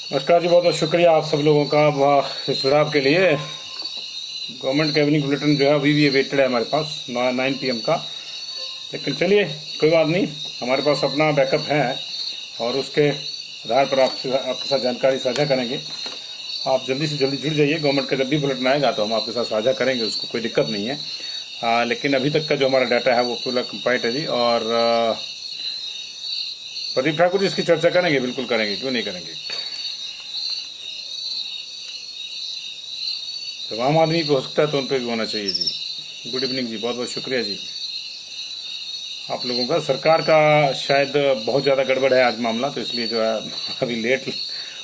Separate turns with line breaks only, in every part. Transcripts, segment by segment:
नमस्कार जी, बहुत बहुत शुक्रिया आप सब लोगों का इस सुझाव के लिए। गवर्नमेंट कैबिनेट बुलेटिन जो है अभी भी अवेटेड है हमारे पास 9 PM का, लेकिन चलिए कोई बात नहीं, हमारे पास अपना बैकअप है और उसके आधार पर आपके साथ जानकारी साझा करेंगे। आप जल्दी से जल्दी जुड़ जाइए। गवर्नमेंट का जब भी बुलेटिन आएगा तो हम आपके साथ साझा करेंगे, उसको कोई दिक्कत नहीं है। लेकिन अभी तक का जो हमारा डाटा है वो पूरा कंप्लीट है जी। और प्रदीप ठाकुर जी इसकी चर्चा करेंगे, बिल्कुल करेंगे, क्यों नहीं करेंगे। जब आम आदमी पे हो सकता है तो उन पर भी होना चाहिए जी। गुड इवनिंग जी, बहुत बहुत शुक्रिया जी आप लोगों का। सरकार का शायद बहुत ज़्यादा गड़बड़ है आज मामला, तो इसलिए जो है अभी लेट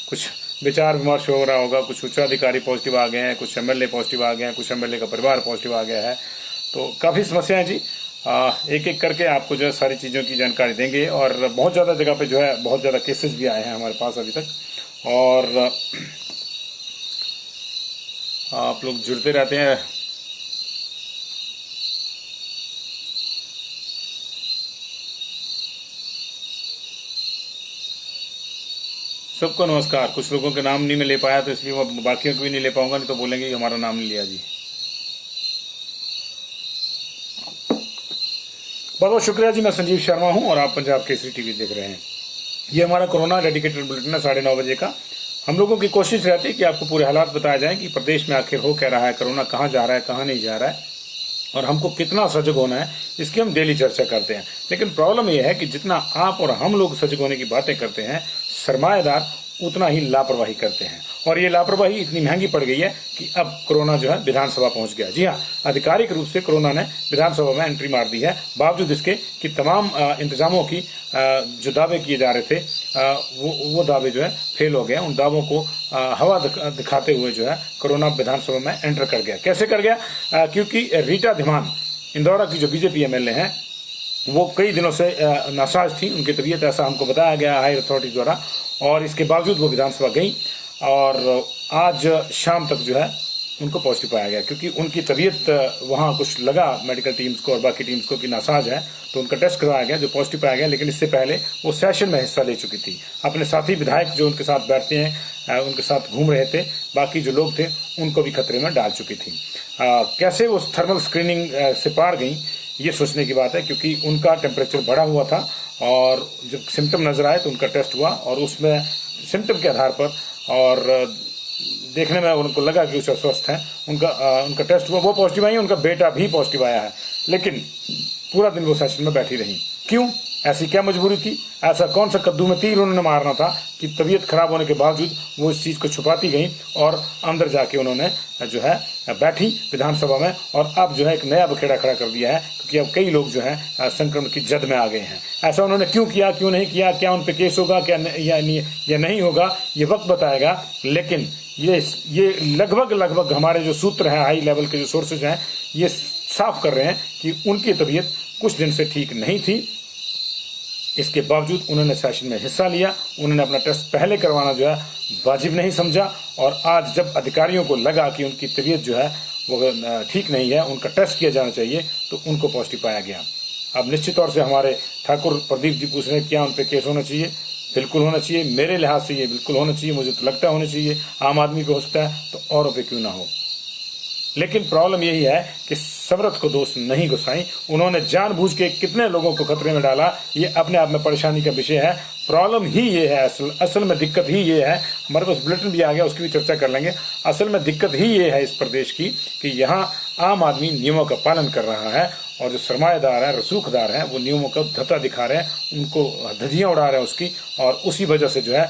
कुछ विचार विमर्श हो रहा होगा। कुछ उच्चाधिकारी पॉजिटिव आ गए हैं, कुछ MLA पॉजिटिव आ गए हैं, कुछ MLA का परिवार पॉजिटिव आ गया है, तो काफ़ी समस्याएं जी। एक एक करके आपको जो है सारी चीज़ों की जानकारी देंगे। और बहुत ज़्यादा जगह पे जो है बहुत ज़्यादा केसेस भी आए हैं हमारे पास अभी तक, और आप लोग जुड़ते रहते हैं। सबको नमस्कार। कुछ लोगों के नाम नहीं मैं ले पाया तो इसलिए मैं बाकियों को भी नहीं ले पाऊंगा, नहीं तो बोलेंगे कि हमारा नाम नहीं लिया जी। बहुत बहुत शुक्रिया जी। मैं संजीव शर्मा हूं और आप पंजाब केसरी टीवी देख रहे हैं। ये हमारा कोरोना डेडिकेटेड बुलेटिन है 9:30 बजे का। हम लोगों की कोशिश रहती है कि आपको पूरे हालात बताए जाएं कि प्रदेश में आखिर हो क्या रहा है, कोरोना कहाँ जा रहा है, कहाँ नहीं जा रहा है, और हमको कितना सजग होना है, इसकी हम डेली चर्चा करते हैं। लेकिन प्रॉब्लम यह है कि जितना आप और हम लोग सजग होने की बातें करते हैं, सरमाएदार उतना ही लापरवाही करते हैं। और ये लापरवाही इतनी महंगी पड़ गई है कि अब कोरोना जो है विधानसभा पहुंच गया। जी हाँ, आधिकारिक रूप से कोरोना ने विधानसभा में एंट्री मार दी है, बावजूद इसके कि तमाम इंतजामों की जो दावे किए जा रहे थे वो दावे जो है फेल हो गए। उन दावों को हवा दिखाते हुए जो है कोरोना विधानसभा में एंटर कर गया। कैसे कर गया? क्योंकि रीटा धीमान इंदौरा की जो BJP MLA हैं वो कई दिनों से नासाज थी, उनकी तबीयत, ऐसा हमको बताया गया हाई अथॉरिटी द्वारा, और इसके बावजूद वो विधानसभा गई और आज शाम तक जो है उनको पॉजिटिव पाया गया। क्योंकि उनकी तबीयत वहाँ कुछ लगा मेडिकल टीम्स को और बाकी टीम्स को कि नासाज है, तो उनका टेस्ट करवाया गया जो पॉजिटिव पाया गया। लेकिन इससे पहले वो सेशन में हिस्सा ले चुकी थी। अपने साथी विधायक जो उनके साथ बैठते हैं उनके साथ घूम रहे थे, बाकी जो लोग थे उनको भी खतरे में डाल चुकी थी। कैसे वो थर्मल स्क्रीनिंग से पार गई, ये सोचने की बात है। क्योंकि उनका टेम्परेचर बढ़ा हुआ था और जब सिम्टम नजर आए तो उनका टेस्ट हुआ, और उसमें सिम्टम के आधार पर और देखने में उनको लगा कि वो स्वस्थ हैं, उनका टेस्ट हुआ, वो पॉजिटिव आई, उनका बेटा भी पॉजिटिव आया है। लेकिन पूरा दिन वो सेशन में बैठी रही। क्यों? ऐसी क्या मजबूरी थी? ऐसा कौन सा कद्दू में तीर उन्होंने मारना था कि तबीयत खराब होने के बावजूद वो इस चीज को छुपाती गई और अंदर जाके उन्होंने जो है बैठी विधानसभा में, और अब जो है एक नया बखेड़ा खड़ा कर दिया है। क्योंकि अब कई लोग जो है संक्रमण की जद में आ गए हैं। ऐसा उन्होंने क्यों किया, क्यों नहीं किया, क्या उन पर केस होगा, क्या या नहीं होगा, ये वक्त बताएगा। लेकिन ये लगभग हमारे जो सूत्र हैं, हाई लेवल के जो सोर्सेज हैं, ये साफ कर रहे हैं कि उनकी तबीयत कुछ दिन से ठीक नहीं थी। इसके बावजूद उन्होंने सेशन में हिस्सा लिया। उन्होंने अपना टेस्ट पहले करवाना जो है वाजिब नहीं समझा, और आज जब अधिकारियों को लगा कि उनकी तबीयत जो है वो ठीक नहीं है, उनका टेस्ट किया जाना चाहिए, तो उनको पॉजिटिव पाया गया। अब निश्चित तौर से हमारे ठाकुर प्रदीप जी पूछ रहे हैं क्या उन पर केस होना चाहिए। बिल्कुल होना चाहिए, मेरे लिहाज से ये बिल्कुल होना चाहिए, मुझे तो लगता है होना चाहिए। आम आदमी पे हो सकता है तो औरों पे क्यों ना हो। लेकिन प्रॉब्लम यही है कि समरथ को दोष नहीं घुसाई, उन्होंने जानबूझ के कितने लोगों को खतरे में डाला, ये अपने आप में परेशानी का विषय है। प्रॉब्लम ही ये है, असल में दिक्कत ही ये है। हमारे पास बुलेटिन भी आ गया, उसकी भी चर्चा कर लेंगे। असल में दिक्कत ही ये है इस प्रदेश की कि यहाँ आम आदमी नियमों का पालन कर रहा है, और जो सरमाएदार है, रसूखदार हैं, वो नियमों का धत्ता दिखा रहे हैं, उनको धज्जियां उड़ा रहे हैं उसकी, और उसी वजह से जो है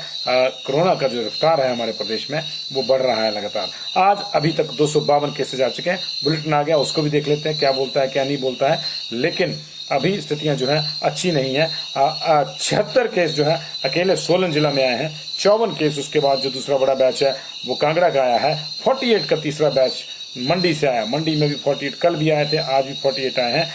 कोरोना का जो रफ्तार है हमारे प्रदेश में वो बढ़ रहा है लगातार। आज अभी तक 252 केसेज आ चुके हैं। बुलेटिन आ गया, उसको भी देख लेते हैं क्या बोलता है क्या नहीं बोलता है। लेकिन अभी स्थितियां जो है अच्छी नहीं है। 76 केस जो है अकेले सोलन जिला में आए हैं, 54 केस उसके बाद जो दूसरा बड़ा बैच है वो कांगड़ा का आया है, 48 का तीसरा बैच मंडी से आया। मंडी में भी 48 कल भी आए थे, आज भी 48 आए हैं।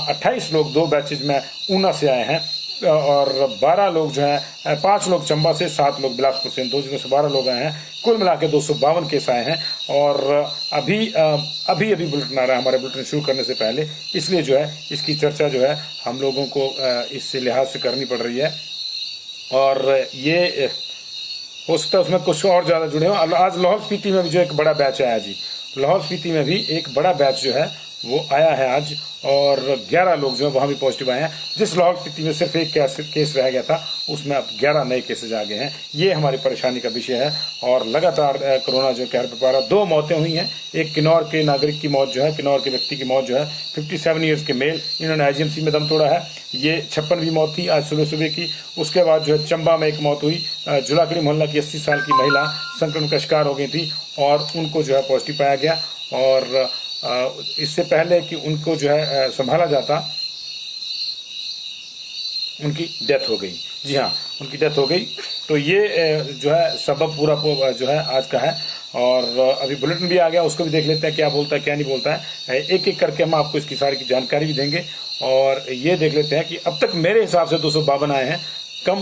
28 लोग 2 बैचेज में ऊना से आए हैं, और 12 लोग जो है 5 लोग चंबा से, 7 लोग बिलासपुर से, 2 जगह से 12 लोग आए हैं। कुल मिला के 252 केस आए हैं। और अभी बुलेटिन आ रहा है हमारे बुलेटिन शुरू करने से पहले, इसलिए जो है इसकी चर्चा जो है हम लोगों को इस लिहाज से करनी पड़ रही है। और ये हो सकता है उसमें कुछ और ज्यादा जुड़े हो। आज लाहौल स्पीति में भी जो एक बड़ा बैच आया जी, लाहौल स्पीति में भी एक बड़ा बैच जो है वो आया है आज, और 11 लोग जो है वहां भी पॉजिटिव आए हैं। जिस लाहौल स्पीति में सिर्फ एक केस रह गया था, उसमें अब 11 नए केसेज आ गए हैं। ये हमारी परेशानी का विषय है, और लगातार कोरोना जो कहर पर 2 मौतें हुई हैं। एक किन्नौर के नागरिक की मौत जो है, किन्नौर के व्यक्ति की मौत जो है, 57 ईयर्स के मेल, इन्होंने आईजीएमसी में दम तोड़ा है। ये 56वीं मौत थी आज सुबह की। उसके बाद जो है चंबा में एक मौत हुई, जुलाकड़ी मोहल्ला की 80 साल की महिला संक्रमण का शिकार हो गई थी, और उनको जो है पॉजिटिव पाया गया। और इससे पहले कि उनको जो है संभाला जाता, उनकी डेथ हो गई। जी हाँ, उनकी डेथ हो गई। तो ये जो है सबब पूरा जो है आज का है। और अभी बुलेटिन भी आ गया, उसको भी देख लेते हैं क्या बोलता है क्या नहीं बोलता है। एक एक करके हम आपको इसकी सारी की जानकारी भी देंगे, और ये देख लेते हैं कि अब तक मेरे हिसाब से 252 आए हैं। कम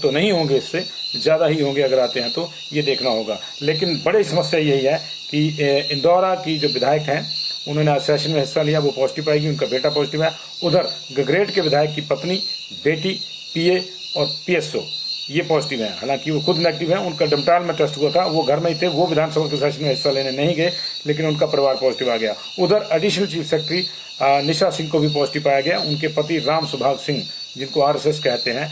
तो नहीं होंगे, इससे ज्यादा ही होंगे अगर आते हैं तो, ये देखना होगा। लेकिन बड़ी समस्या यही है कि इंदौरा की जो विधायक हैं, उन्होंने आज सेशन में हिस्सा लिया, वो पॉजिटिव पाएगी, उनका बेटा पॉजिटिव है। उधर गगरेट के विधायक की पत्नी, बेटी, पीए और पीएसओ ये पॉजिटिव है। हालांकि वो खुद नेगेटिव है, उनका डमटाल में टेस्ट हुआ था, वो घर में ही थे, वो विधानसभा के सेशन में हिस्सा लेने नहीं गए, लेकिन उनका परिवार पॉजिटिव आ गया। उधर additional chief secretary Nisha Singh को भी पॉजिटिव पाया गया। उनके पति राम सुभाग सिंह, जिनको आरएसएस कहते हैं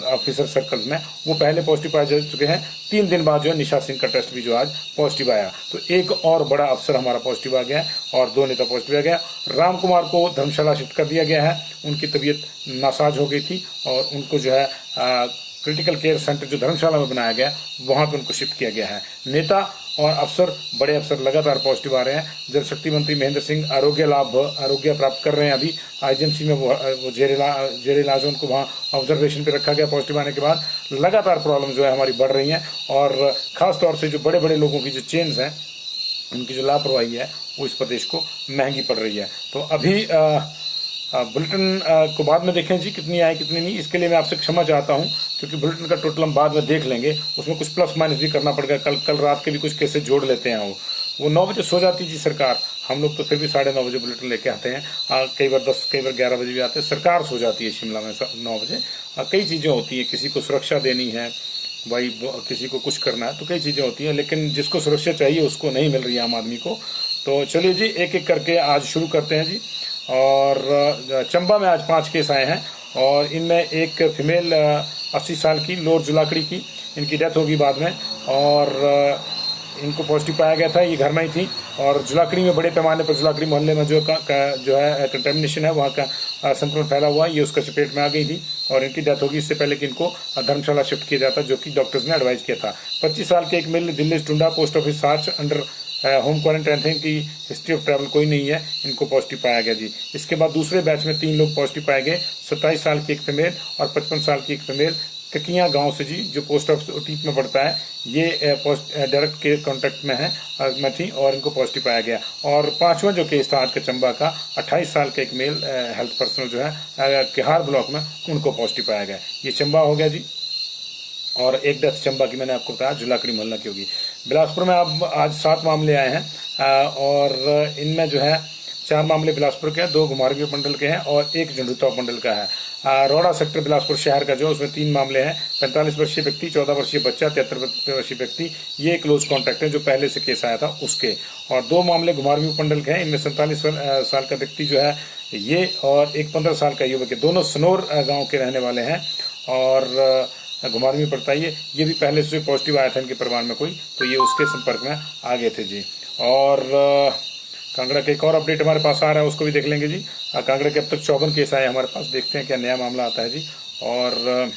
ऑफिसर सर्कल्स में, वो पहले पॉजिटिव पाए जा चुके हैं। 3 दिन बाद जो है निशा सिंह का टेस्ट भी जो आज पॉजिटिव आया। तो एक और बड़ा अफसर हमारा पॉजिटिव आ गया है, और 2 नेता पॉजिटिव आ गया। राम कुमार को धर्मशाला शिफ्ट कर दिया गया है, उनकी तबीयत नासाज हो गई थी, और उनको जो है क्रिटिकल केयर सेंटर जो धर्मशाला में बनाया गया, वहां पर उनको शिफ्ट किया गया है। नेता और अफसर, बड़े अफसर लगातार पॉजिटिव आ रहे हैं। जल शक्ति मंत्री महेंद्र सिंह आरोग्य प्राप्त कर रहे हैं। अभी आईजीएमसी में वो जेर इलाज है, उनको वहाँ ऑब्जर्वेशन पे रखा गया। पॉजिटिव आने के बाद लगातार प्रॉब्लम जो है हमारी बढ़ रही है, और खास तौर से जो बड़े बड़े लोगों की जो चेन्स हैं, उनकी जो लापरवाही है, वो इस प्रदेश को महंगी पड़ रही है। तो अभी बुलेटिन को बाद में देखें जी, कितनी आई कितनी नहीं, इसके लिए मैं आपसे क्षमा चाहता हूं, क्योंकि बुलेटिन का टोटल हम बाद में देख लेंगे, उसमें कुछ प्लस माइनस भी करना पड़ेगा। कल रात के भी कुछ केसेस जोड़ लेते हैं। वो 9 बजे सो जाती जी सरकार, हम लोग तो फिर भी 9:30 बजे बुलेटिन लेके आते हैं। कई बार 10, कई बार 11 बजे भी आते हैं। सरकार सो जाती है शिमला में 9 बजे। कई चीजें होती है, किसी को सुरक्षा देनी है भाई, किसी को कुछ करना है, तो कई चीजें होती हैं, लेकिन जिसको सुरक्षा चाहिए उसको नहीं मिल रही है आम आदमी को। तो चलिए जी, एक एक करके आज शुरू करते हैं जी। और चंबा में आज 5 केस आए हैं, और इनमें एक फीमेल 80 साल की, लोअर जुलाकड़ी की, इनकी डेथ होगी बाद में, और इनको पॉजिटिव पाया गया था। ये घर में ही थी, और जुलाकड़ी में बड़े पैमाने पर, जुलाकड़ी मोहल्ले में जो है कंटेमिनेशन है, वहाँ का संक्रमण फैला हुआ, ये उसका चपेट में आ गई थी, और इनकी डेथ होगी इससे पहले कि इनको धर्मशाला शिफ्ट किया जाता, जो कि डॉक्टर्स ने एडवाइज किया था। 25 साल के एक मेल, दिल्ली टुंडा पोस्ट ऑफिस सार्च, अंडर होम क्वारंटाइन थे, की हिस्ट्री ऑफ ट्रैवल कोई नहीं है, इनको पॉजिटिव पाया गया जी। इसके बाद दूसरे बैच में 3 लोग पॉजिटिव पाए गए, 27 साल की एक फीमेल और 55 साल की एक फीमेल, ककिया गांव से जी, जो पोस्ट ऑफिस ओटीप में पड़ता है। ये डायरेक्ट के कॉन्टेक्ट में है में थी, और इनको पॉजिटिव पाया गया। और 5वां जो केस था आज के चंबा का, 28 साल के एक मेल हेल्थ पर्सनल जो है किहार ब्लॉक में, उनको पॉजिटिव पाया गया। ये चंबा हो गया जी। और एक डेथ चंबा की मैंने आपको बताया, जुलाकड़ी मोहल्ला की होगी। बिलासपुर में अब आज 7 मामले आए हैं, और इनमें जो है 4 मामले बिलासपुर के हैं, 2 घुमारवी मंडल के हैं, और 1 झंडूता मंडल का है। रोड़ा सेक्टर बिलासपुर शहर का जो, उसमें 3 मामले हैं। 45 वर्षीय व्यक्ति, 14 वर्षीय बच्चा, 73 वर्षीय व्यक्ति, ये क्लोज कॉन्टैक्ट है जो पहले से केस आया था उसके। और 2 मामले घुमारवी मंडल के हैं, इनमें 47 साल का व्यक्ति जो है ये, और एक 15 साल का युवक है, दोनों सनोर गाँव के रहने वाले हैं, और घुमारवी में पड़ता है। ये भी पहले से पॉजिटिव आया था इनके परिवार में कोई, तो ये उसके संपर्क में आ गए थे जी। और कांगड़ा के एक और अपडेट हमारे पास आ रहा है, उसको भी देख लेंगे जी। कांगड़ा के अब तक 54 केस आए हमारे पास, देखते हैं क्या नया मामला आता है जी। और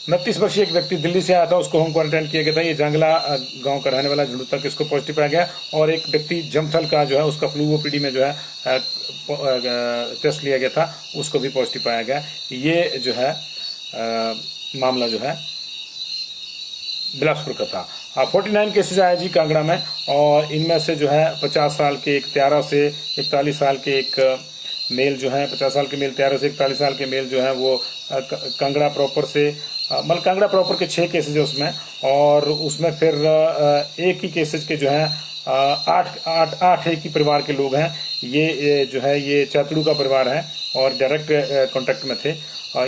29 वर्षीय एक व्यक्ति दिल्ली से आया था, उसको होम क्वारंटाइन किया गया था। ये जंगला गांव का रहने वाला, झुंडूता, इसको पॉजिटिव पाया गया। और एक व्यक्ति जमथल का जो है, उसका फ्लू ओपीडी में जो है टेस्ट लिया गया था, उसको भी पॉजिटिव पाया गया। ये जो है मामला जो है बिलासपुर का था। 49 केसेज आए जी कांगड़ा में, और इनमें से जो है 50 साल के एक, 13 से 41 साल के एक मेल जो है, 50 साल के मेल, 13 से 41 साल के मेल जो है, वो कांगड़ा प्रॉपर से, मतलब कांगड़ा प्रॉपर के 6 केसेज है उसमें। और उसमें फिर एक ही केसेज के जो है 8 एक ही परिवार के लोग हैं। ये जो है ये चातुड़ू का परिवार है और डायरेक्ट कांटेक्ट में थे।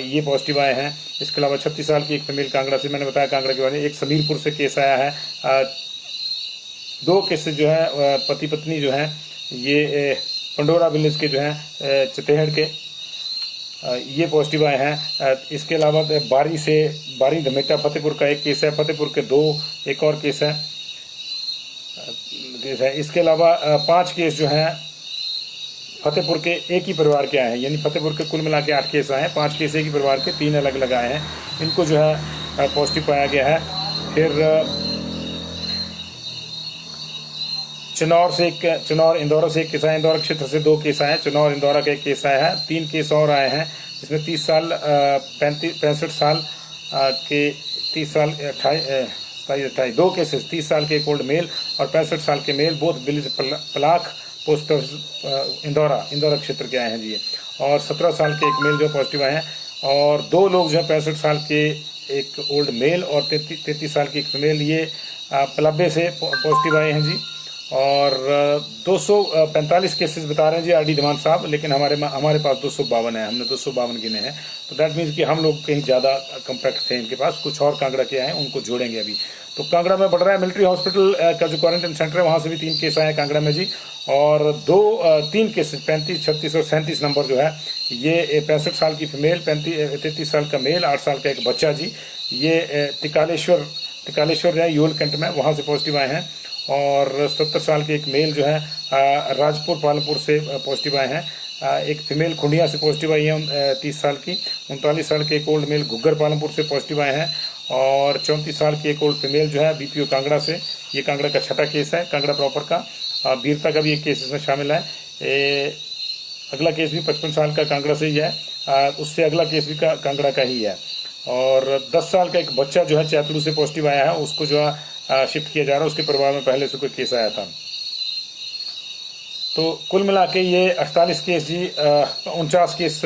ये पॉजिटिव आए हैं। इसके अलावा 36 साल की एक फीमेल कांगड़ा से, मैंने बताया कांगड़ा के बारे में। एक समीरपुर से केस आया है। 2 केसेस जो है पति पत्नी जो है ये पंडोरा विलेज के जो है चितेहड़ के, ये पॉजिटिव आए हैं। इसके अलावा बारी धमेटा फतेहपुर का एक केस है, फतेहपुर के 2 एक और केस है। इसके अलावा 5 केस जो हैं फतेहपुर के एक ही परिवार के आए हैं, यानी फतेहपुर के कुल मिला के 8 केस आए हैं। 5 केस एक ही परिवार के, 3 अलग अलग आए हैं। इनको जो है पॉजिटिव पाया गया है। फिर चनौर इंदौरा से एक केस आया, इंदौरा क्षेत्र से 2 केस आए हैं, चनौर इंदौरा का एक केस आया है। 3 केस और आए हैं, इसमें 30 साल 65 साल के 30 साल 28 2 केसेस, 30 साल के एक ओल्ड मेल और 65 साल के male, both village Palakh post office Indora क्षेत्र के आए हैं जी। और 17 साल के एक मेल जो पॉजिटिव आए हैं और 2 लोग जो है 65 साल के एक ओल्ड मेल और 33 साल की एक फीमेल, ये पलाब्बे से पॉजिटिव आए हैं जी। और 245 केसेस बता रहे हैं जी आरडी धमान साहब, लेकिन हमारे पास 252 है, हमने 252 गिने हैं। तो दैट मीन्स कि हम लोग कहीं ज़्यादा कम्पैक्ट थे इनके पास। कुछ और कांगड़ा के आए हैं, उनको जोड़ेंगे अभी। तो कांगड़ा में बढ़ रहा है। मिलिट्री हॉस्पिटल का जो क्वारंटाइन सेंटर है वहाँ से भी 3 केस आए हैं कांगड़ा में जी। और 3 केसेस 35, 36 और 37 नंबर जो है ये 65 साल की फीमेल, 33 साल का मेल, 8 साल का एक बच्चा जी। ये टिकालेश्वर जो है यूल कैंट में, वहाँ से पॉजिटिव आए हैं। और 70 साल के एक मेल जो है राजपुर पालमपुर से पॉजिटिव आए हैं। एक फीमेल खुंडिया से पॉजिटिव आई है 30 साल की। 39 साल के एक ओल्ड मेल घुग्गर पालमपुर से पॉजिटिव आए हैं। और 34 साल की एक ओल्ड फीमेल जो है बीपीओ कांगड़ा से। ये कांगड़ा का 6ठा केस है, कांगड़ा प्रॉपर का। बीरता का भी एक केस इसमें शामिल है। अगला केस भी 55 साल का कांगड़ा से ही है। उससे अगला केस भी कांगड़ा का ही है। और 10 साल का एक बच्चा जो है चातुड़ू से पॉजिटिव आया है, उसको जो है शिफ्ट किया जा रहा है। उसके परिवार में पहले से कोई केस आया था। तो कुल मिला के ये 48 केस जी, 49 केस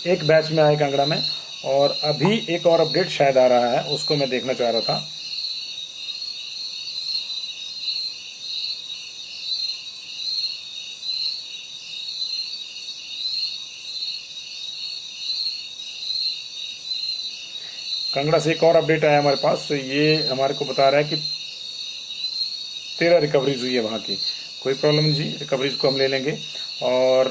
एक बैच में आए कांगड़ा में। और अभी एक और अपडेट शायद आ रहा है, उसको मैं देखना चाह रहा था। कांगड़ा से एक और अपडेट आया हमारे पास। ये हमारे को बता रहा है कि 13 रिकवरीज हुई है वहाँ की। कोई प्रॉब्लम नहीं जी, रिकवरीज को हम ले लेंगे। और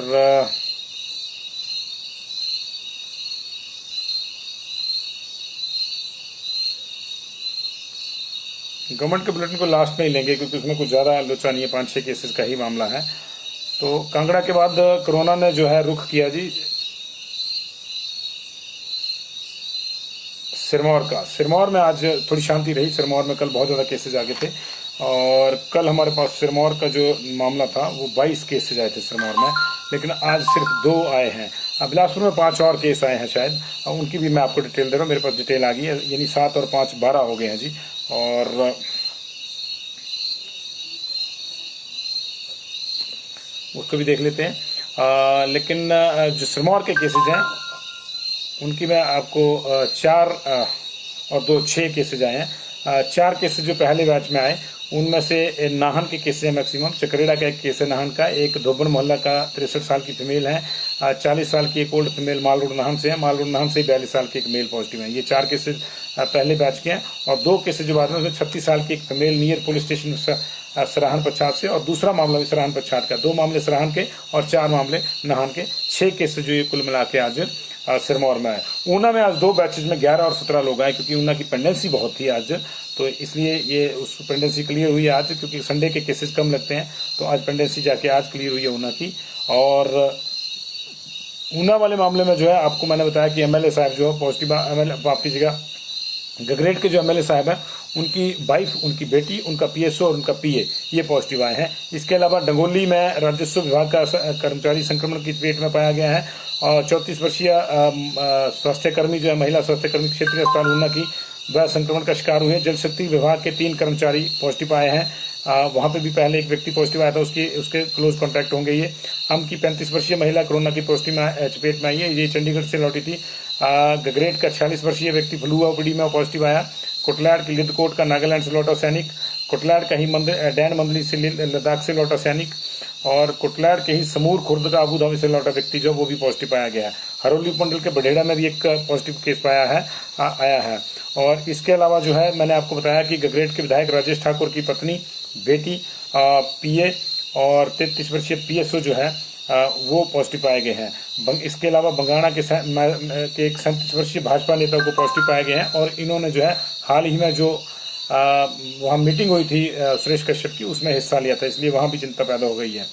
गवर्नमेंट के बुलेटिन को लास्ट में ही लेंगे, क्योंकि उसमें कुछ ज़्यादा लोचा नहीं है, 5-6 केसेस का ही मामला है। तो कांगड़ा के बाद कोरोना ने जो है रुख किया जी सिरमौर का। सिरमौर में आज थोड़ी शांति रही। सिरमौर में कल बहुत ज़्यादा केसेज आ गए थे और कल हमारे पास सिरमौर का जो मामला था वो 22 केसेज आए थे सिरमौर में, लेकिन आज सिर्फ 2 आए हैं। बिलासपुर में 5 और केस आए हैं शायद, उनकी भी मैं आपको डिटेल दे रहा हूँ। मेरे पास डिटेल आ गई है, यानी 7 और 5 12 हो गए हैं जी। और उसको भी देख लेते हैं। लेकिन जो सिरमौर के केसेज हैं उनकी मैं आपको 4 और 2 6 केसेज आए हैं। 4 केसेज जो पहले बैच में आए उनमें से नाहन के केस है मैक्सिमम। चकरेड़ा का एक केस है नाहन का। एक धोबन मोहल्ला का 63 साल की फीमेल है। 40 साल की एक ओल्ड फीमेल माल रोड नाहन से है। माल रोड नाहन से 42 साल की एक मेल पॉजिटिव है। ये 4 केसेज पहले बैच के हैं। और 2 केसेज जो बाद में 36 साल की एक female near police station Sarahan Pachhad से, और दूसरा मामला भी सराहन पच्छाद का। 2 मामले सराहन के और 4 मामले नाहन के। 6 केसेज जो ये कुल मिला के आज सिरमौर में आए। ऊना में आज 2 बैचेज में 11 और 17 लोग आए, क्योंकि ऊना की पेंडेंसी बहुत थी आज, तो इसलिए ये उस पेंडेंसी क्लियर हुई आज, क्योंकि संडे के केसेस कम लगते हैं। तो आज पेंडेंसी जाके आज क्लियर हुई है ऊना की। और ऊना वाले मामले में जो है आपको मैंने बताया कि एमएलए साहब जो है पॉजिटिव, माफ कीजिएगा, गगरेट के जो एमएलए साहब हैं उनकी वाइफ, उनकी बेटी, उनका पीएसओ और उनका पीए ये पॉजिटिव आए हैं। इसके अलावा डंगोली में राजस्व विभाग का कर्मचारी संक्रमण की चपेट में पाया गया है। और 34 वर्षीय स्वास्थ्यकर्मी जो है, महिला स्वास्थ्यकर्मी क्षेत्रीय अस्पताल ऊना की, वह संक्रमण का शिकार हुए हैं। जल शक्ति विभाग के 3 कर्मचारी पॉजिटिव आए हैं। वहाँ पे भी पहले एक व्यक्ति पॉजिटिव आया था, उसके क्लोज कॉन्टैक्ट होंगे ये। हम की 35 वर्षीय महिला कोरोना की पॉजिटिव चपेट में आई है। ये चंडीगढ़ से लौटी थी। गगरेट का 46 वर्षीय व्यक्ति फलुआ ओपीडी में पॉजिटिव आया। कोटलाड़ की लिदकोट का नागालैंड से लौटा सैनिक। कोटलाड़ का ही डैन मंदली से लद्दाख से लौटा सैनिक। और कुटलैड़ के ही समूर खुर्द का अबू धाबी से लौटा व्यक्ति जो वो भी पॉजिटिव पाया गया है। हरोली उपमंडल के बढेड़ा में भी एक पॉजिटिव केस आया है। और इसके अलावा जो है मैंने आपको बताया कि गगरेट के विधायक राजेश ठाकुर की पत्नी, बेटी, पीए और 33 वर्षीय पीएसओ जो है वो पॉजिटिव पाए गए हैं। इसके अलावा बंगाणा के एक 37 वर्षीय भाजपा नेता को पॉजिटिव पाए गए हैं और इन्होंने जो है हाल ही में जो वहाँ मीटिंग हुई थी सुरेश कश्यप की, उसमें हिस्सा लिया था, इसलिए वहाँ भी चिंता पैदा हो गई है।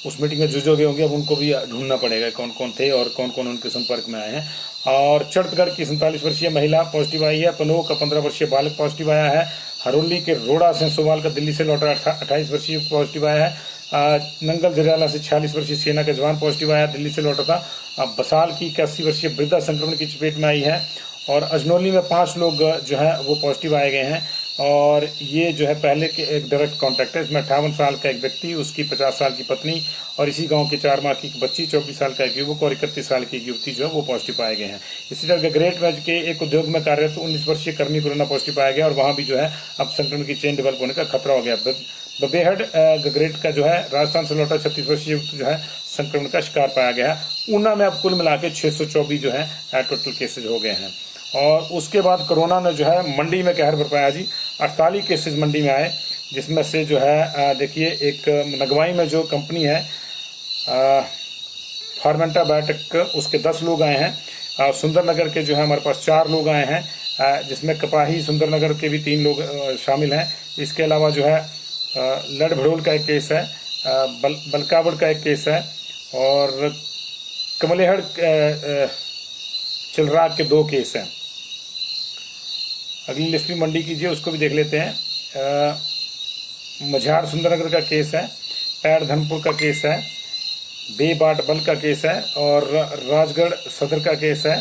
उस मीटिंग में जो गए होंगे अब उनको भी ढूंढना पड़ेगा कौन कौन थे और कौन कौन उनके संपर्क में आए हैं। और चड़तगढ़ की 47 वर्षीय महिला पॉजिटिव आई है। पनोह का 15 वर्षीय बालक पॉजिटिव आया है। हरोली के रोड़ा सेंसोवाल का दिल्ली से लौटा 28 वर्षीय पॉजिटिव आया है। नंगल जरियाला से 46 वर्षीय सेना का जवान पॉजिटिव आया, दिल्ली से लौटा था। बसाल की 81 वर्षीय वृद्धा संक्रमण की चपेट में आई है। और अजनौली में 5 लोग जो है वो पॉजिटिव आए गए हैं और ये जो है पहले के एक डायरेक्ट कॉन्टैक्ट है। इसमें 58 साल का एक व्यक्ति, उसकी 50 साल की पत्नी और इसी गांव के 4 माह की एक बच्ची, 24 साल का एक युवक और 31 साल की एक युवती जो है वो पॉजिटिव पाए गए हैं। इसी तरह गगरेट में के एक उद्योग में कार्यरत 19 वर्षीय कर्मी कोरोना पॉजिटिव पाया गया और वहां भी जो है अब संक्रमण की चेन डेवलप होने का खतरा हो गया। बबेहट गगरेट का जो है राजस्थान से लौटा 36 वर्षीय युवक जो है संक्रमण का शिकार पाया गया है। ऊना में अब कुल मिला के 624 जो है टोटल केसेज हो गए हैं। और उसके बाद कोरोना ने जो है मंडी में कहर बरपाया जी। 48 केसेज मंडी में आए, जिसमें से जो है देखिए एक नगवाई में जो कंपनी है फार्मेंटा बायोटेक, उसके 10 लोग आए हैं। सुंदरनगर के जो है हमारे पास 4 लोग आए हैं, जिसमें कपाही सुंदरनगर के भी 3 लोग शामिल हैं। इसके अलावा जो है लड़ भड़ोल का एक केस है, बलकावड़ का एक केस है और कमलेहड़ चिलराग के 2 केस हैं। अगली लिस्ट भी मंडी कीजिए, उसको भी देख लेते हैं। मझार सुंदरनगर का केस है, पैड़ धनपुर का केस है, बेबाट बल का केस है और राजगढ़ सदर का केस है।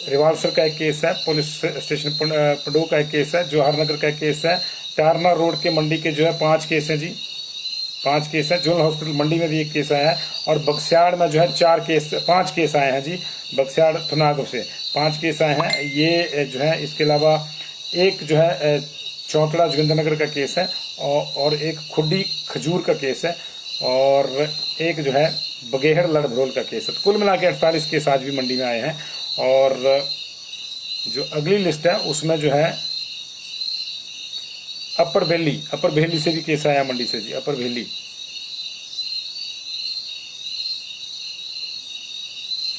रिवालसर का एक केस है, पुलिस स्टेशन पंडो का एक केस है, जवाहरनगर का एक केस है। टारना रोड के मंडी के जो है 5 केस हैं जी, 5 केस हैं। जोनल हॉस्पिटल मंडी में भी एक केस आया है और बक्सियाड़ में जो है 5 केस आए हैं जी। बक्सियाड़ थुनाग से 5 केस आए हैं ये जो है। इसके अलावा एक जो है चौंतड़ा जोगिंद्रनगर का केस है और एक खुड्डी खजूर का केस है और एक जो है बगेहड़ लड़भड़ोल का केस है। कुल मिला के 48 केस आज भी मंडी में आए हैं। और जो अगली लिस्ट है उसमें जो है अपर भेली से भी केस आया मंडी से जी। अपर भेली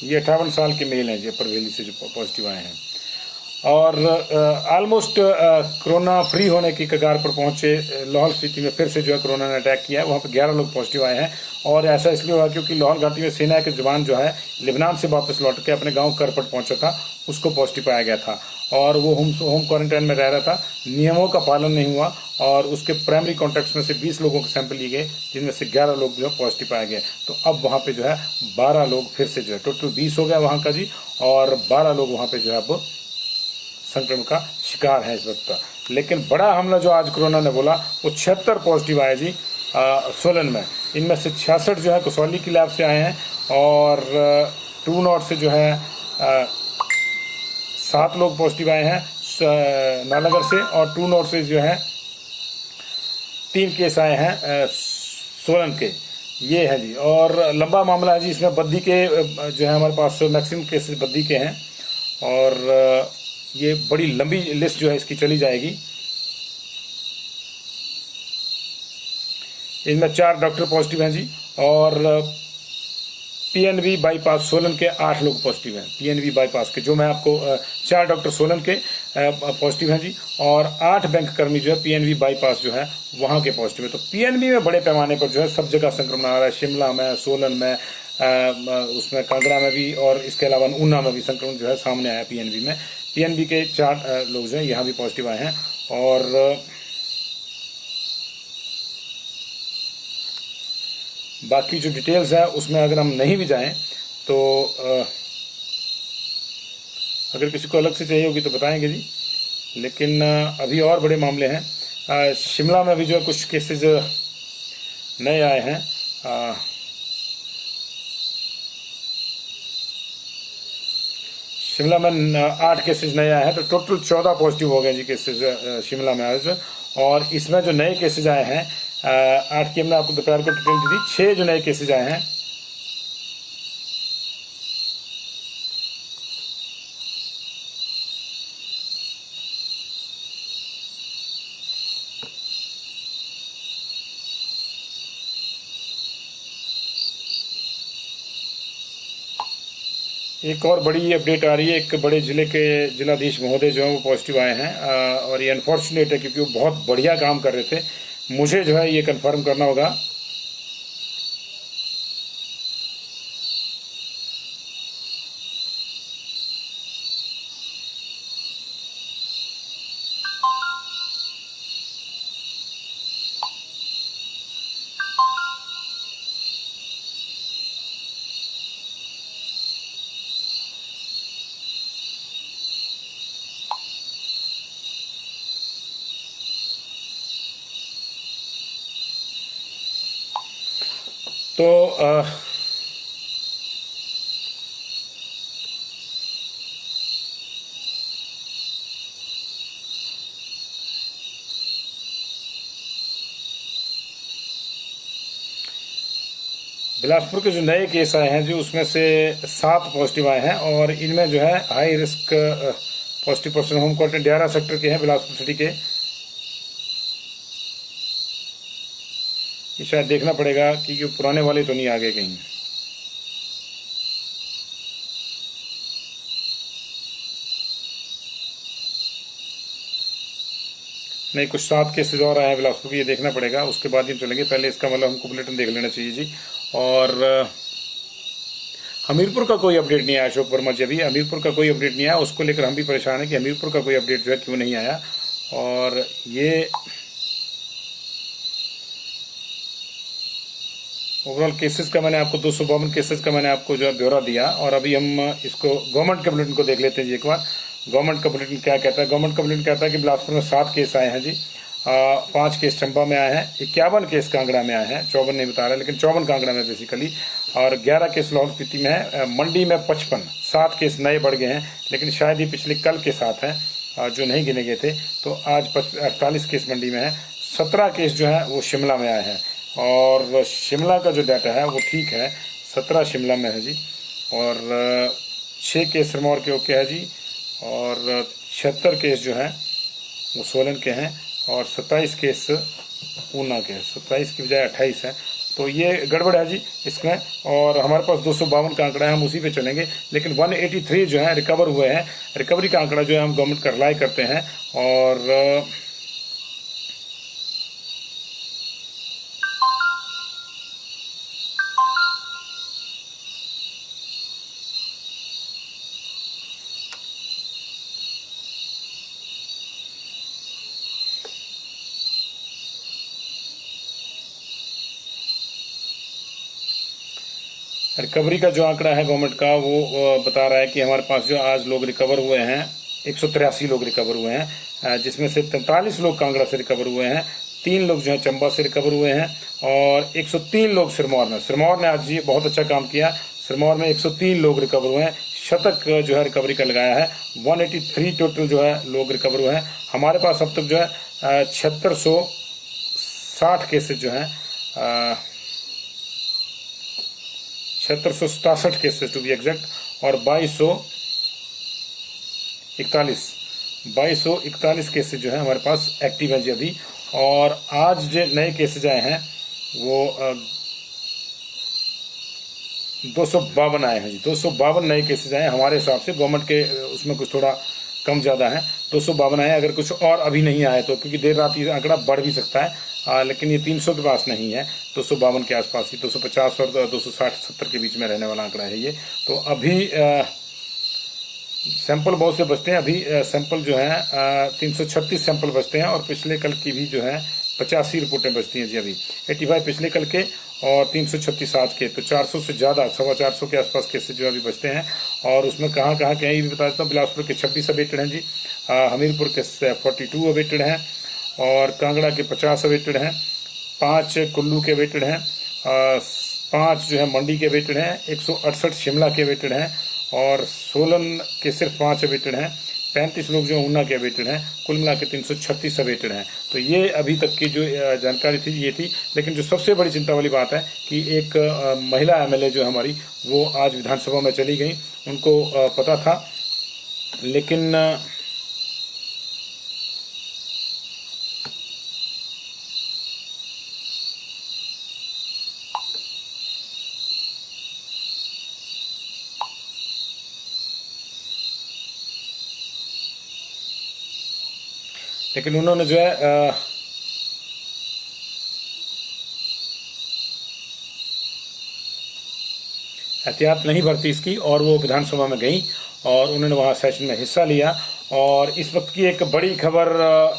ये 58 साल के मेल हैं जी, अपर भेली से जो पॉजिटिव आए हैं। और ऑलमोस्ट कोरोना फ्री होने की कगार पर पहुंचे लाहौल स्पीति में फिर से जो है कोरोना ने अटैक किया है। वहां पर 11 लोग पॉजिटिव आए हैं और ऐसा इसलिए हुआ क्योंकि लाहौल घाटी में सेना के जवान जो है लेबनान से वापस लौट के अपने गांव करपट पहुंचा था, उसको पॉजिटिव पाया गया था और वो होम क्वारंटाइन में रह रहा था। नियमों का पालन नहीं हुआ और उसके प्राइमरी कॉन्टैक्ट्स में से 20 लोगों के सैंपल लिए गए, जिनमें से 11 लोग जो है पॉजिटिव पाए गए। तो अब वहां पे जो है 12 लोग फिर से जो है, टोटल 20 हो गया वहां का जी और 12 लोग वहां पे जो है अब संक्रमण का शिकार है इस वक्त का। लेकिन बड़ा हमला जो आज कोरोना ने बोला वो 76 पॉजिटिव आए जी सोलन में। इनमें से 66 जो है कसौली की लैब से आए हैं और ट्रू नॉट से जो है 7 लोग पॉजिटिव आए हैं नालागढ़ से और ट्रू नॉट से जो है 3 केस आए हैं सोलन के। ये है जी। और लंबा मामला है जी, इसमें बद्दी के जो है हमारे पास मैक्सिमम केसेस बद्दी के हैं और ये बड़ी लंबी लिस्ट जो है इसकी चली जाएगी। इनमें 4 डॉक्टर पॉजिटिव हैं जी और पीएनबी बाईपास सोलन के 8 लोग पॉजिटिव हैं। पीएनबी बाईपास के जो मैं आपको 4 डॉक्टर सोलन के पॉजिटिव हैं जी और 8 बैंक कर्मी जो है पीएनबी बाईपास जो है वहां के पॉजिटिव है। तो पीएनबी में बड़े पैमाने पर जो है सब जगह संक्रमण आ रहा है, शिमला में, सोलन में, उसमें कांगड़ा में भी और इसके अलावा ऊना में भी संक्रमण जो है सामने आया पीएनबी में। पीएनबी के 4 लोग जो है यहाँ भी पॉजिटिव आए हैं। और बाकी जो डिटेल्स है उसमें अगर हम नहीं भी जाएं तो अगर किसी को अलग से चाहिए होगी तो बताएंगे जी। लेकिन अभी और बड़े मामले हैं। शिमला में भी जो है कुछ केसेस नए आए हैं। शिमला में 8 केसेस नए आए हैं तो टोटल 14 पॉजिटिव हो गए जी केसेस शिमला में आज। और इसमें जो नए केसेस आए हैं 8 की हमने आपको दोपहर को डिटेल दी थी। 6 जो नए केसेज आए हैं। एक और बड़ी अपडेट आ रही है, एक बड़े जिले के जिलाधीश महोदय जो है वो पॉजिटिव आए हैं, और ये अनफॉर्चुनेट है क्योंकि वो बहुत बढ़िया काम कर रहे थे। मुझे जो है ये कंफर्म करना होगा। तो बिलासपुर के जो नए केस आए हैं जो उसमें से 7 पॉजिटिव आए हैं, और इनमें जो है high risk positive person home quarantine Diara sector के हैं बिलासपुर सिटी के। ये शायद देखना पड़ेगा कि ये पुराने वाले तो नहीं आ गए कहीं। नहीं, कुछ 7 केसेज और आए हैं बिलासपुर के, ये देखना पड़ेगा, उसके बाद ही चलेंगे। पहले इसका मतलब हमको बुलेटिन देख लेना चाहिए जी। और हमीरपुर का कोई अपडेट नहीं आया अशोक वर्मा जी, अभी हमीरपुर का कोई अपडेट नहीं आया। उसको लेकर हम भी परेशान हैं कि हमीरपुर का कोई अपडेट जो है क्यों नहीं आया। और ये ओवरऑल केसेस का मैंने आपको 252 केसेस का मैंने आपको जो है ब्यौरा दिया। और अभी हम इसको गवर्नमेंट के बुलेटिन को देख लेते हैं जी एक बार। गवर्नमेंट का बुलेटिन क्या कहता है? गवर्नमेंट का बुलेटिन कहता है कि बिलासपुर में 7 केस आए हैं जी। 5 केस चंबा में आए हैं, 51 केस कांगड़ा में आए हैं, 54 नहीं बता रहा लेकिन 54 कांगड़ा में बेसिकली, और 11 केस लाहौल स्पीति में है। मंडी में 55, 7 केस नए बढ़ गए हैं, लेकिन शायद ही पिछले कल के साथ हैं जो नहीं गिने गए थे। तो आज 48 केस मंडी में है। 17 केस जो है वो शिमला में आए हैं, और शिमला का जो डाटा है वो ठीक है, 17 शिमला में है जी। और 6 केस सिरमौर के ओके है जी, और 76 केस जो है वो सोलन के हैं, और 27 केस ऊना के हैं। 27 की बजाय 28 है, तो ये गड़बड़ है जी इसमें। और हमारे पास 252 का आंकड़ा है, हम उसी पे चलेंगे। लेकिन 183 जो है रिकवर हुए हैं। रिकवरी का आंकड़ा जो है हम गवर्नमेंट का रिलाई करते हैं। और रिकवरी का जो आंकड़ा है गवर्नमेंट का वो बता रहा है कि हमारे पास जो आज लोग रिकवर हुए हैं 183 लोग रिकवर हुए हैं, जिसमें से 43 लोग कांगड़ा से रिकवर हुए हैं, 3 लोग जो है चंबा से रिकवर हुए हैं, और 103 लोग सिरमौर ने आज ये बहुत अच्छा काम किया। सिरमौर में 103 लोग रिकवर हुए हैं, शतक जो है रिकवरी का लगाया है। 183 टोटल जो है लोग रिकवर हुए हैं। हमारे पास अब तक जो है 7660 केसेज जो है 7667 केसेस टू बी एग्जैक्ट, और 2241 केसेज जो है हमारे पास एक्टिव है जी अभी। और आज जो नए केसेज आए हैं वो 252 आए हैं जी। 252 नए केसेज आए हैं हमारे हिसाब से, गवर्नमेंट के उसमें कुछ थोड़ा कम ज़्यादा है। 252 आए, अगर कुछ और अभी नहीं आए तो, क्योंकि देर रात ये आंकड़ा बढ़ भी सकता है, लेकिन ये 300 के पास नहीं है, 252 के आसपास ही, 250 और 260-70 के बीच में रहने वाला आंकड़ा है ये। तो अभी सैंपल बहुत से बचते हैं। अभी सैंपल जो है 336 सैंपल बचते हैं, और पिछले कल की भी जो है 85 रिपोर्टें बचती हैं जी अभी। 85 पिछले कल के और 336 आज के, तो 400 से ज़्यादा, 450 के आसपास केसेज जो अभी बचते हैं। और उसमें कहाँ कहाँ के हैं ये भी बता देता हूँ। बिलासपुर के 26 अवेटेड हैं जी, हमीरपुर के 42 अवेटेड हैं, और कांगड़ा के 50 अवेटेड हैं, 5 कुल्लू के अवेटेड हैं, 5 जो है मंडी के अवेटेड हैं, 168 शिमला के अवेटेड हैं, और सोलन के सिर्फ 5 अवेटेड हैं, 35 लोग जो ऊना के अवेटेड हैं, कुल मिला के 336 अवेटेड हैं। तो ये अभी तक की जो जानकारी थी ये थी। लेकिन जो सबसे बड़ी चिंता वाली बात है कि एक महिला एमएलए जो हमारी, वो आज विधानसभा में चली गई। उनको पता था, लेकिन उन्होंने जो है एहतियात नहीं बरती इसकी, और वो विधानसभा में गई और उन्होंने वहाँ सेशन में हिस्सा लिया। और इस वक्त की एक बड़ी खबर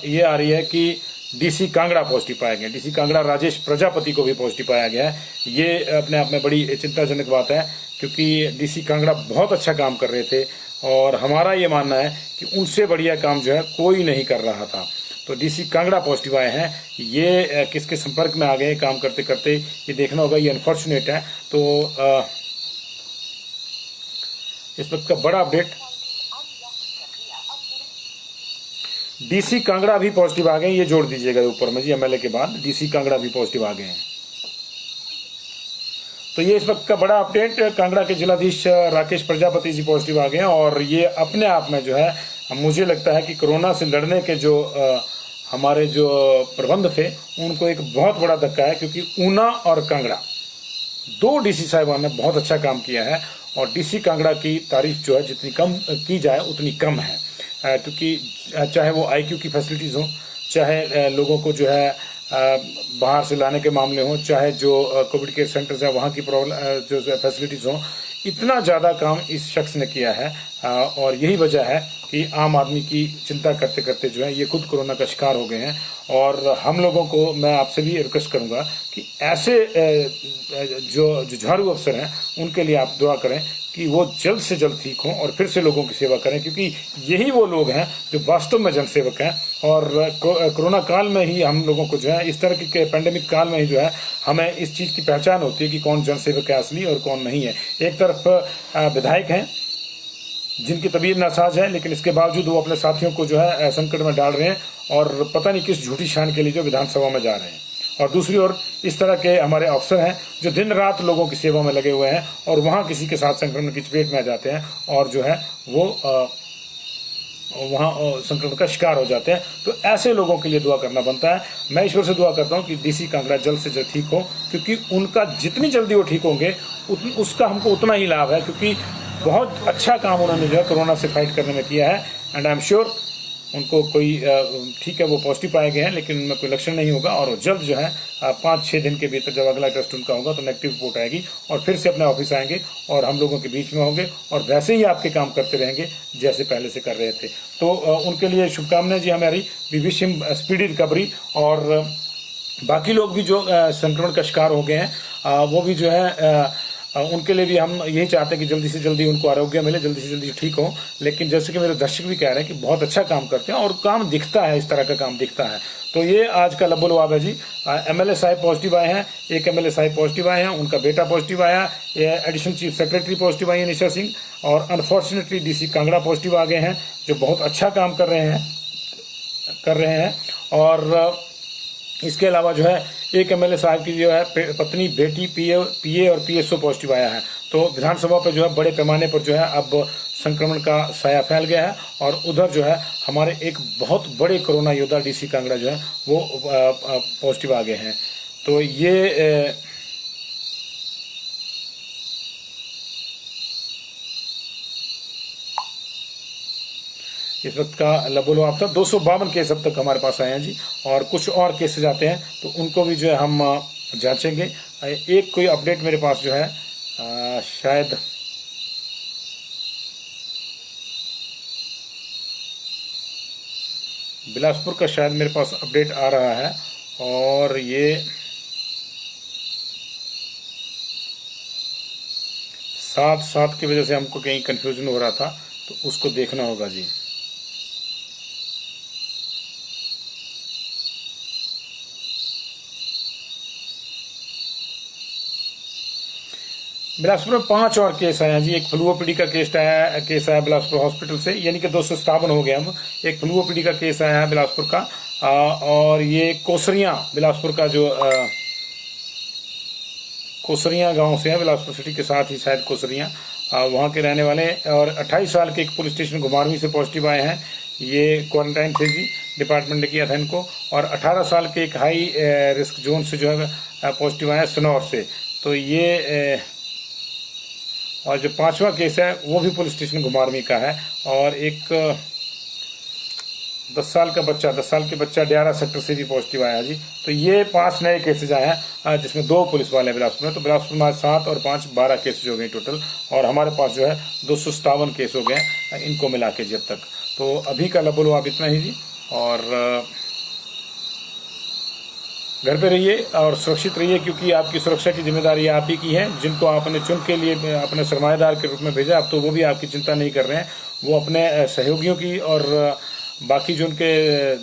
ये आ रही है कि डीसी कांगड़ा पॉजिटिव पाया गया। डीसी कांगड़ा राजेश प्रजापति को भी पॉजिटिव पाया गया है। ये अपने आप में बड़ी चिंताजनक बात है, क्योंकि डीसी कांगड़ा बहुत अच्छा काम कर रहे थे और हमारा ये मानना है कि उनसे बढ़िया काम जो है कोई नहीं कर रहा था। तो डीसी कांगड़ा पॉजिटिव आए हैं। ये किसके संपर्क में आ गए काम करते करते, ये देखना होगा। ये अनफॉर्चुनेट है। तो इस वक्त का बड़ा अपडेट, डीसी कांगड़ा भी पॉजिटिव आ गए। ये जोड़ दीजिएगा ऊपर में जी, एमएलए के बाद डीसी कांगड़ा भी पॉजिटिव आ गए हैं। तो ये इस वक्त का बड़ा अपडेट, कांगड़ा के जिलाधीश राकेश प्रजापति जी पॉजिटिव आ गए हैं। और ये अपने आप में जो है, मुझे लगता है कि कोरोना से लड़ने के जो हमारे जो प्रबंध थे उनको एक बहुत बड़ा धक्का है, क्योंकि ऊना और कांगड़ा दो डीसी साहिबान ने बहुत अच्छा काम किया है। और डीसी कांगड़ा की तारीफ जो है जितनी कम की जाए उतनी कम है, क्योंकि चाहे वो आईक्यू की फैसिलिटीज़ हो, चाहे लोगों को जो है बाहर से लाने के मामले हों, चाहे जो कोविड केयर सेंटर्स हैं वहाँ की जो फैसिलिटीज़ हों, इतना ज़्यादा काम इस शख्स ने किया है। और यही वजह है कि आम आदमी की चिंता करते करते जो है ये खुद कोरोना का शिकार हो गए हैं। और हम लोगों को, मैं आपसे भी रिक्वेस्ट करूंगा कि ऐसे जो जुझारू अफसर हैं उनके लिए आप दुआ करें कि वो जल्द से जल्द ठीक हों और फिर से लोगों की सेवा करें, क्योंकि यही वो लोग हैं जो वास्तव में जनसेवक हैं। और कोरोना काल में ही हम लोगों को जो है, इस तरह के पैंडेमिक काल में ही जो है, हमें इस चीज़ की पहचान होती है कि कौन जनसेवक है असली और कौन नहीं है। एक तरफ विधायक हैं जिनकी तबीयत नासाज है, लेकिन इसके बावजूद वो अपने साथियों को जो है संकट में डाल रहे हैं और पता नहीं किस झूठी शान के लिए जो विधानसभा में जा रहे हैं। और दूसरी ओर इस तरह के हमारे अफसर हैं जो दिन रात लोगों की सेवा में लगे हुए हैं और वहाँ किसी के साथ संक्रमण की चपेट में आ जाते हैं और जो है वो वहाँ संक्रमण का शिकार हो जाते हैं। तो ऐसे लोगों के लिए दुआ करना बनता है। मैं ईश्वर से दुआ करता हूँ कि डीसी कांगड़ा जल्द से जल्द ठीक हो, क्योंकि उनका जितनी जल्दी वो ठीक होंगे उसका हमको उतना ही लाभ है, क्योंकि बहुत अच्छा काम उन्होंने जो है कोरोना से फाइट करने में किया है। एंड आई एम श्योर उनको कोई ठीक है, वो पॉजिटिव पाए गए हैं, लेकिन उनमें कोई लक्षण नहीं होगा और वो जल्द जो है 5-6 दिन के भीतर जब अगला टेस्ट उनका होगा तो नेगेटिव रिपोर्ट आएगी और फिर से अपने ऑफिस आएंगे और हम लोगों के बीच में होंगे और वैसे ही आपके काम करते रहेंगे जैसे पहले से कर रहे थे। तो उनके लिए शुभकामनाएं जी हमारी। We wish him speedy recovery. और बाकी लोग भी जो संक्रमण का शिकार हो गए हैं वो भी जो है उनके लिए भी हम यही चाहते हैं कि जल्दी से जल्दी उनको आरोग्य मिले, जल्दी से जल्दी ठीक हो। लेकिन जैसे कि मेरे दर्शक भी कह रहे हैं कि बहुत अच्छा काम करते हैं और काम दिखता है, इस तरह का काम दिखता है। तो ये आज का लब्बो लवाब है जी। एमएलए साहब पॉजिटिव आए हैं, एक एमएलए साहब पॉजिटिव आए हैं, उनका बेटा पॉजिटिव आया, एडिशनल चीफ सेक्रेटरी पॉजिटिव आई है निशा सिंह, और अनफॉर्चुनेटली डीसी कांगड़ा पॉजिटिव आ गए हैं जो बहुत अच्छा काम कर रहे हैं। और इसके अलावा जो है एक एमएलए साहब की जो है पत्नी, बेटी पीए और पीएसओ पॉजिटिव आया है। तो विधानसभा पर जो है बड़े पैमाने पर जो है अब संक्रमण का साया फैल गया है। और उधर जो है हमारे एक बहुत बड़े कोरोना योद्धा डीसी कांगड़ा जो है वो पॉजिटिव आ गए हैं। तो ये इस वक्त का लबोलो आप था। 252 केस अब तक हमारे पास आए हैं जी, और कुछ और केसेज आते हैं तो उनको भी जो है हम जांचेंगे। एक कोई अपडेट मेरे पास जो है शायद बिलासपुर का शायद मेरे पास अपडेट आ रहा है, और ये 7-7 की वजह से हमको कहीं कंफ्यूजन हो रहा था, तो उसको देखना होगा जी। बिलासपुर में 5 और केस आए हैं जी। एक फ्लू ओपीडी का केस आया बिलासपुर हॉस्पिटल से, यानी कि 257 हो गया। हम एक फ्लू ओपीडी का केस आया है बिलासपुर का, और ये कोसरिया बिलासपुर का जो कोसरिया गांव से है, बिलासपुर सिटी के साथ ही शायद कोसरिया, वहां के रहने वाले। और 28 साल के एक पुलिस स्टेशन घुमारवीं से पॉजिटिव आए हैं, ये क्वारंटाइन थे जी, डिपार्टमेंट ने किया था इनको। और 18 साल के एक हाई रिस्क जोन से जो है पॉजिटिव आए हैं सनौर से। तो ये और जो 5वां केस है वो भी पुलिस स्टेशन घुमारवीं का है। और एक 10 साल के बच्चा डियारा सेक्टर से भी पॉजिटिव आया जी। तो ये 5 नए केसेज आए हैं, जिसमें 2 पुलिस वाले बिलासपुर में। तो बिलासपुर में 7 और 5 12 केसेज हो गए टोटल, और हमारे पास जो है 257 केस हो गए इनको मिला के जी अब तक। तो अभी का लबोलो आप इतना ही जी, और घर पे रहिए और सुरक्षित रहिए, क्योंकि आपकी सुरक्षा की जिम्मेदारी आप ही की है। जिनको आपने चुन के लिए अपने सरमाएदार के रूप में भेजा, अब तो वो भी आपकी चिंता नहीं कर रहे हैं, वो अपने सहयोगियों की और बाकी जो उनके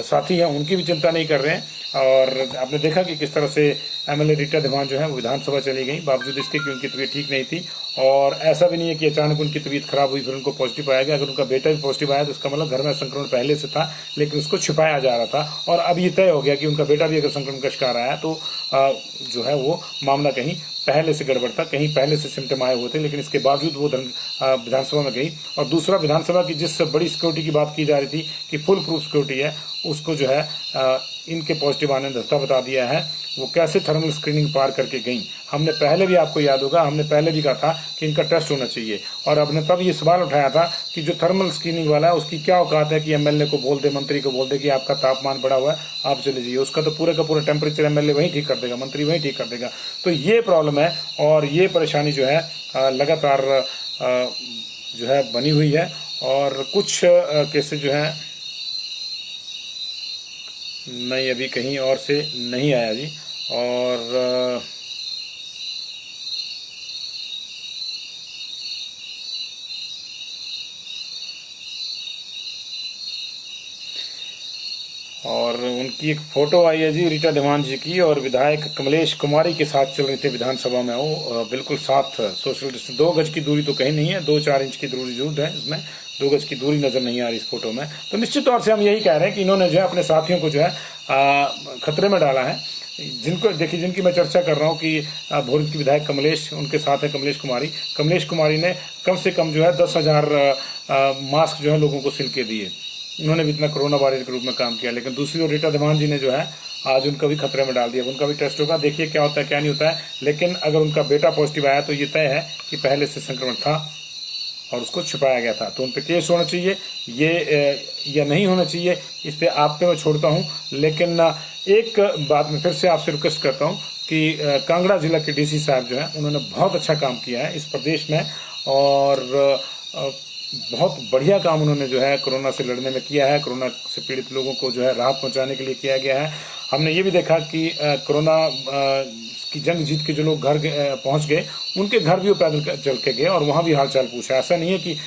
साथी हैं उनकी भी चिंता नहीं कर रहे हैं। और आपने देखा कि किस तरह से एमएलए रीटा धीमान जो है वो विधानसभा चली गई, बावजूद इसके कि उनकी तबीयत ठीक नहीं थी। और ऐसा भी नहीं है कि अचानक उनकी तबीयत खराब हुई फिर उनको पॉजिटिव आया गया। अगर उनका बेटा भी पॉजिटिव आया तो उसका मतलब घर में संक्रमण पहले से था, लेकिन उसको छिपाया जा रहा था। और अब ये तय हो गया कि उनका बेटा भी अगर संक्रमण का शिकार आया तो जो है वो मामला कहीं पहले से गड़बड़ था, कहीं पहले से सिम्टम आए हुए थे, लेकिन इसके बावजूद वो विधानसभा में गई। और दूसरा, विधानसभा की जिस बड़ी सिक्योरिटी की बात की जा रही थी कि फुल प्रूफ सिक्योरिटी है, उसको जो है इनके पॉजिटिव आने ने धस्ता बता दिया है। वो कैसे थर्मल स्क्रीनिंग पार करके गई। हमने पहले भी, आपको याद होगा, हमने पहले भी कहा था कि इनका टेस्ट होना चाहिए, और हमने तब ये सवाल उठाया था कि जो थर्मल स्क्रीनिंग वाला है उसकी क्या औकात है कि एमएलए को बोल दे, मंत्री को बोल दे कि आपका तापमान बढ़ा हुआ है, आप चले जाइए। उसका तो पूरे का पूरा टेम्परेचर एमएलए वहीं ठीक कर देगा, मंत्री वहीं ठीक कर देगा। तो ये प्रॉब्लम है, और ये परेशानी जो है लगातार जो है बनी हुई है। और कुछ केसेज जो है नहीं, अभी कहीं और से नहीं आया जी। और उनकी एक फोटो आई है जी रीटा धीमान जी की, और विधायक कमलेश कुमारी के साथ चल रहे थे विधानसभा में। वो बिल्कुल साथ, सोशल डिस्टेंस, 2 गज की दूरी तो कहीं नहीं है, 2-4 इंच की दूरी जरूर है इसमें, 2 गज की दूरी नजर नहीं आ रही इस फोटो में। तो निश्चित तौर से हम यही कह रहे हैं कि इन्होंने जो है अपने साथियों को जो है खतरे में डाला है। जिनको देखिए, जिनकी मैं चर्चा कर रहा हूँ कि भोरंज की विधायक कमलेश, उनके साथ है कमलेश कुमारी ने कम से कम जो है 10,000 मास्क जो है लोगों को सिल के दिए। उन्होंने भी इतना कोरोना वॉरियर के रूप में काम किया। लेकिन दूसरी ओर रीटा धीमान जी ने जो है आज उनका भी खतरे में डाल दिया। उनका भी टेस्ट होगा, देखिए क्या होता है क्या नहीं होता है। लेकिन अगर उनका बेटा पॉजिटिव आया तो ये तय है कि पहले से संक्रमण था और उसको छुपाया गया था। तो उन पर केस होना चाहिए ये या नहीं होना चाहिए, इस पे आप पे मैं छोड़ता हूँ। लेकिन एक बात मैं फिर से आपसे रिक्वेस्ट करता हूँ कि कांगड़ा जिला के डीसी साहब जो है उन्होंने बहुत अच्छा काम किया है इस प्रदेश में, और बहुत बढ़िया काम उन्होंने जो है कोरोना से लड़ने में किया है। कोरोना से पीड़ित लोगों को जो है राहत पहुंचाने के लिए किया गया है। हमने ये भी देखा कि कोरोना की जंग जीत के जो लोग घर पहुंच गए, उनके घर भी वो पैदल चल के गए और वहां भी हालचाल पूछा। ऐसा नहीं है कि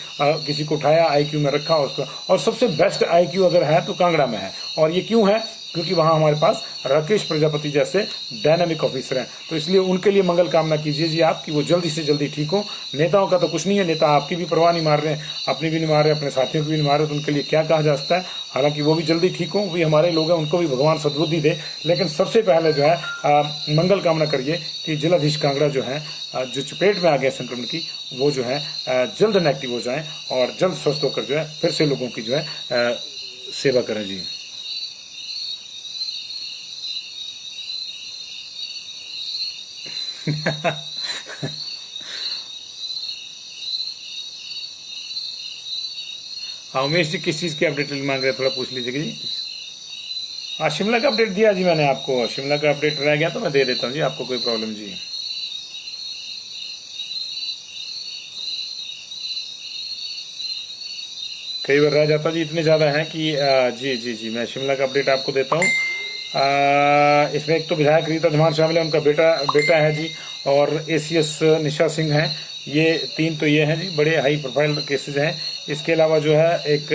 किसी को उठाया, आईक्यू में रखा उसको। और सबसे बेस्ट आईक्यू अगर है तो कांगड़ा में है। और ये क्यों है? क्योंकि वहां हमारे पास राकेश प्रजापति जैसे डायनामिक ऑफिसर हैं। तो इसलिए उनके लिए मंगल कामना कीजिए जी आप, कि वो जल्दी से जल्दी ठीक हो। नेताओं का तो कुछ नहीं है, नेता आपकी भी परवाह नहीं मार रहे हैं, अपनी भी नहीं मार रहे, अपने साथियों की भी नहीं मार रहे, तो उनके लिए क्या कहा जा सकता है। हालांकि वो भी जल्दी ठीक हो, भी हमारे लोग हैं, उनको भी भगवान सद्बुद्धि दे। लेकिन सबसे पहले जो है मंगल कामना करिए कि जिलाधीश कांगड़ा जो है, जो चपेट में आ गया संक्रमण की, वो जो है जल्द नेगेटिव हो जाए और जल्द स्वस्थ होकर जो है फिर से लोगों की जो है सेवा करें जी। हाँ उमेश जी, किस चीज की अपडेट मांग रहे हैं, थोड़ा पूछ लीजिएगा जी। हाँ शिमला का अपडेट दिया जी मैंने आपको, शिमला का अपडेट रह गया तो मैं दे देता हूँ जी आपको, कोई प्रॉब्लम जी। कई बार रह जाता जी, इतने ज्यादा है कि जी जी जी मैं शिमला का अपडेट आपको देता हूँ। इसमें एक तो विधायक रीता धीमान शामिल है, उनका बेटा है जी, और एसीएस निशा सिंह है। ये 3 तो ये हैं जी, बड़े हाई प्रोफाइल केसेज हैं। इसके अलावा जो है एक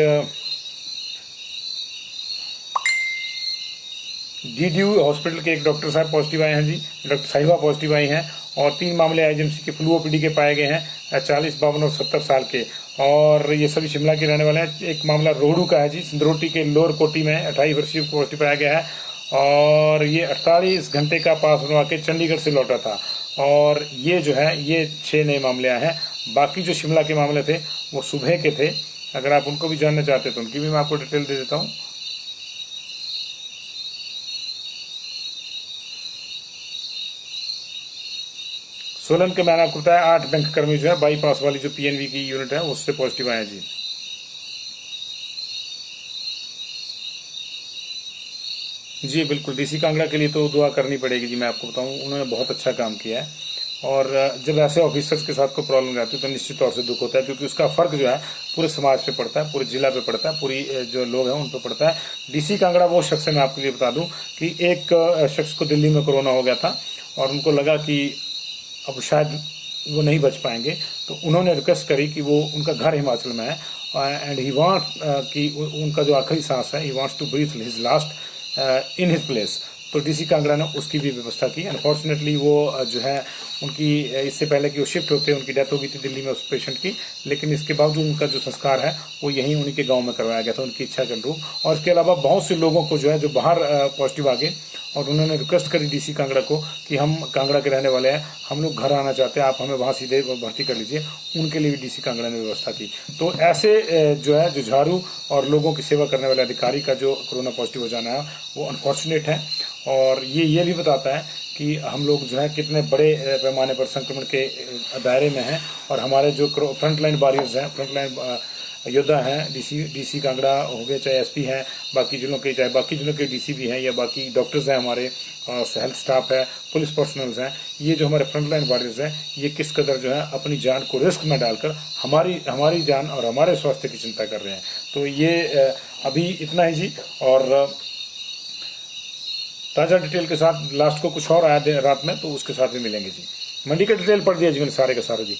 डीडीयू हॉस्पिटल के एक डॉक्टर साहब पॉजिटिव आए हैं जी, डॉक्टर साहिबा पॉजिटिव आई हैं। और 3 मामले आईजीएमसी के फ्लू ओपीडी के पाए गए हैं, 40, 52 और 70 साल के, और ये सभी शिमला के रहने वाले हैं। एक मामला रोहडू का है जी, सिंदरोटी के लोअर कोटी में 28 वर्षीय को पॉजिटिव पाया गया है, और ये 48 घंटे का पास बनवा के चंडीगढ़ से लौटा था। और ये जो है ये 6 नए मामले आए हैं। बाकी जो शिमला के मामले थे वो सुबह के थे। अगर आप उनको भी जानना चाहते हैं तो उनकी भी मैं आपको डिटेल दे देता हूँ। सोलन के मैंने आपको बताया 8 बैंक कर्मी जो है बाईपास वाली जो पीएनबी की यूनिट है उससे पॉजिटिव आए जी। जी बिल्कुल, डीसी कांगड़ा के लिए तो दुआ करनी पड़ेगी जी। मैं आपको बताऊं उन्होंने बहुत अच्छा काम किया है, और जब ऐसे ऑफिसर्स के साथ कोई प्रॉब्लम रहती है तो निश्चित तौर से दुख होता है, क्योंकि उसका फर्क जो है पूरे समाज पे पड़ता है, पूरे जिला पे पड़ता है, पूरी जो लोग हैं उन पे पड़ता है। डीसी कांगड़ा वो शख्स है, मैं आपके लिए बता दूं कि एक शख्स को दिल्ली में कोरोना हो गया था और उनको लगा कि अब शायद वो नहीं बच पाएंगे, तो उन्होंने रिक्वेस्ट करी कि वो उनका घर हिमाचल में है एंड ही वांट कि उनका जो आखिरी सांस है, he wants to breathe his last in his place. तो डीसी कांगड़ा ने उसकी भी व्यवस्था की। अनफॉर्चुनेटली वो जो है उनकी इससे पहले कि वो शिफ्ट होते उनकी डेथ हो गई थी दिल्ली में उस पेशेंट की, लेकिन इसके बावजूद उनका जो संस्कार है वो यहीं उन्हीं के गांव में करवाया गया था उनकी इच्छा के अनुरूप। और इसके अलावा बहुत से लोगों को जो है जो बाहर पॉजिटिव आ गए और उन्होंने रिक्वेस्ट करी डीसी कांगड़ा को कि हम कांगड़ा के रहने वाले हैं, हम लोग घर आना चाहते हैं, आप हमें वहाँ सीधे भर्ती कर लीजिए। उनके लिए भी डीसी कांगड़ा ने व्यवस्था की। तो ऐसे जो है जुझारू और लोगों की सेवा करने वाले अधिकारी का जो कोरोना पॉजिटिव हो जाना है वो अनफॉर्चुनेट है, और ये भी बताता है कि हम लोग जो है कितने बड़े पैमाने पर संक्रमण के दायरे में हैं। और हमारे जो फ्रंटलाइन वॉरियर्स हैं, फ्रंटलाइन योद्धा हैं, डीसी कांगड़ा हो गए, चाहे एसपी हैं, बाकी जिलों के चाहे बाकी जिलों के डीसी भी हैं, या बाकी डॉक्टर्स हैं हमारे, हेल्थ स्टाफ है, पुलिस पर्सनल्स हैं, ये जो हमारे फ्रंटलाइन वॉरियर्स हैं ये किस कदर जो है अपनी जान को रिस्क में डालकर हमारी जान और हमारे स्वास्थ्य की चिंता कर रहे हैं। तो ये अभी इतना ही जी। और ताज़ा डिटेल के साथ लास्ट को कुछ और आया रात में तो उसके साथ भी मिलेंगे जी। मंडी का डिटेल पढ़ दिया जी मैंने सारे के सारे जी।